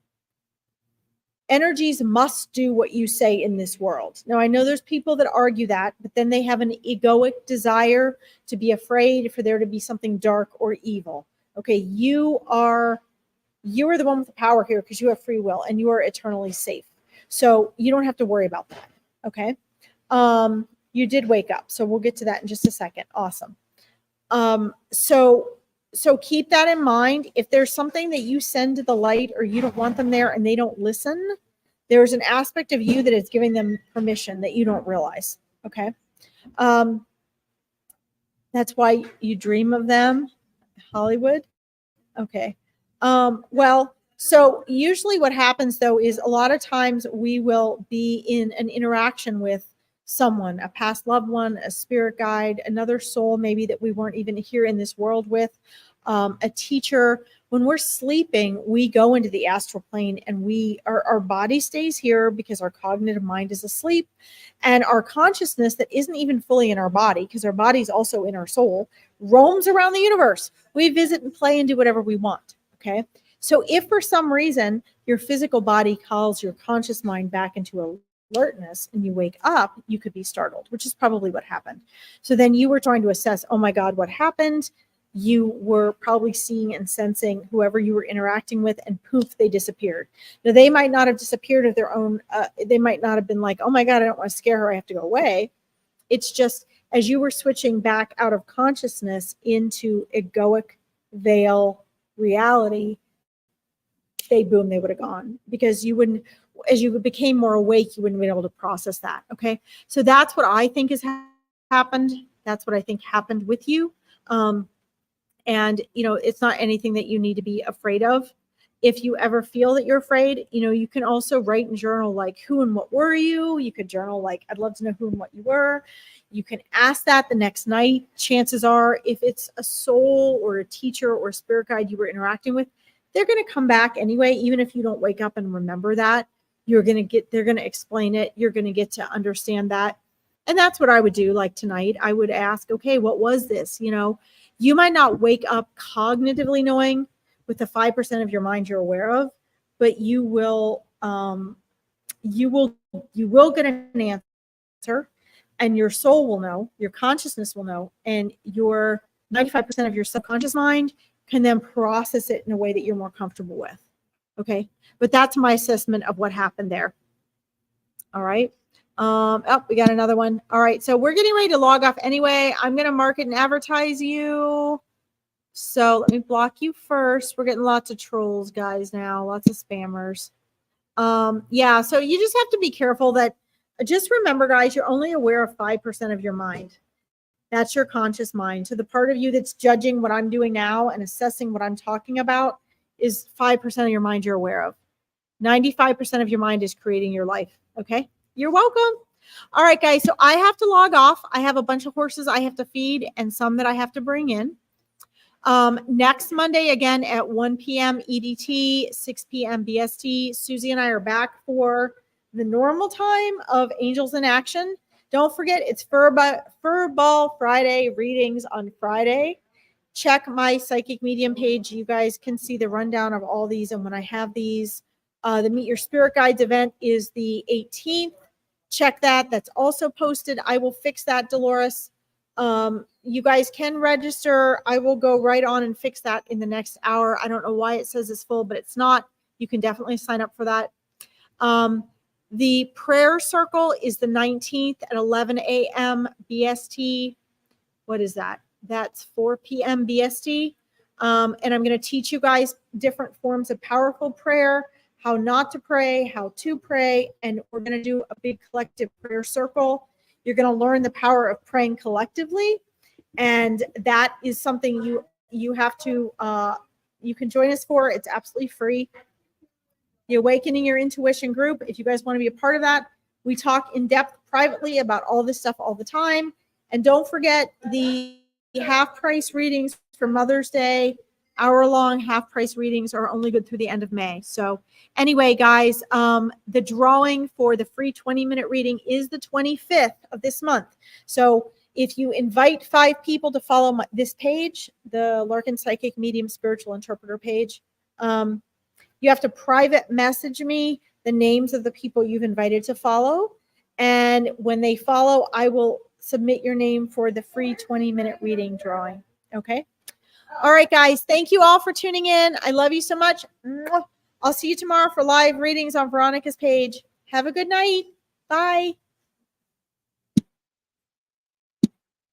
Energies must do what you say in this world. Now, I know there's people that argue that, but then they have an egoic desire to be afraid for there to be something dark or evil. Okay, you are the one with the power here because you have free will and you are eternally safe. So you don't have to worry about that. Okay. You did wake up. So we'll get to that in just a second. Awesome. So keep that in mind. If there's something that you send to the light or you don't want them there and they don't listen, there's an aspect of you that is giving them permission that you don't realize. Okay. That's why you dream of them, Hollywood. Okay. Well, so usually what happens though is a lot of times we will be in an interaction with someone, a past loved one, a spirit guide, another soul maybe that we weren't even here in this world with, a teacher. When we're sleeping, we go into the astral plane and our body stays here because our cognitive mind is asleep, and our consciousness that isn't even fully in our body, because our body is also in our soul, roams around the universe. We visit and play and do whatever we want. Okay. So if for some reason your physical body calls your conscious mind back into alertness and you wake up, you could be startled, which is probably what happened. So then you were trying to assess, oh my God, what happened? You were probably seeing and sensing whoever you were interacting with, and poof, they disappeared. Now, they might not have disappeared of their own. They might not have been like, oh my God, I don't want to scare her, I have to go away. It's just as you were switching back out of consciousness into egoic veil reality, they would have gone, because you wouldn't, as you became more awake, you wouldn't be able to process that. Okay. So that's what I think has happened. That's what I think happened with you. And, it's not anything that you need to be afraid of. If you ever feel that you're afraid, you can also write and journal, like, who and what were you? You could journal, like, I'd love to know who and what you were. You can ask that the next night. Chances are, if it's a soul or a teacher or a spirit guide you were interacting with, they're going to come back anyway. Even if you don't wake up and remember that, they're going to explain it. You're going to get to understand that. And that's what I would do. Like tonight, I would ask, okay, what was this? You might not wake up cognitively knowing with the 5% of your mind you're aware of, but you will get an answer, and your soul will know, your consciousness will know, and your 95% of your subconscious mind can then process it in a way that you're more comfortable with. Okay. But that's my assessment of what happened there. All right. We got another one. All right. So we're getting ready to log off anyway. I'm going to market and advertise you. So let me block you first. We're getting lots of trolls, guys, now, lots of spammers. Yeah. So you just have to be careful that, just remember, guys, you're only aware of 5% of your mind. That's your conscious mind. So the part of you that's judging what I'm doing now and assessing what I'm talking about is 5% of your mind you're aware of. 95% of your mind is creating your life. Okay. You're welcome. All right, guys. So I have to log off. I have a bunch of horses I have to feed and some that I have to bring in. Next Monday, again, at 1 p.m. EDT, 6 p.m. BST, Susie and I are back for the normal time of Angels in Action. Don't forget, it's Furball Friday readings on Friday. Check my Psychic Medium page. You guys can see the rundown of all these. And when I have these, the Meet Your Spirit Guides event is the 18th. Check that. That's also posted. I will fix that, Dolores. You guys can register. I will go right on and fix that in the next hour. I don't know why it says it's full, but it's not. You can definitely sign up for that. The prayer circle is the 19th at 11 a.m. BST. What is that? That's 4 p.m. BST. And I'm going to teach you guys different forms of powerful prayer, how not to pray, how to pray, and we're going to do a big collective prayer circle. You're going to learn the power of praying collectively, and that is something you have to you can join us for. It's absolutely free. The Awakening Your Intuition group, if you guys want to be a part of that, we talk in depth privately about all this stuff all the time. And don't forget the half price readings for Mother's Day. Hour-long half price readings are only good through the end of May. So anyway, guys, the drawing for the free 20-minute reading is the 25th of this month. So if you invite 5 people to follow this page, the Larkin Psychic Medium Spiritual Interpreter page, you have to private message me the names of the people you've invited to follow. And when they follow, I will submit your name for the free 20-minute reading drawing. Okay. All right, guys. Thank you all for tuning in. I love you so much. I'll see you tomorrow for live readings on Veronica's page. Have a good night. Bye.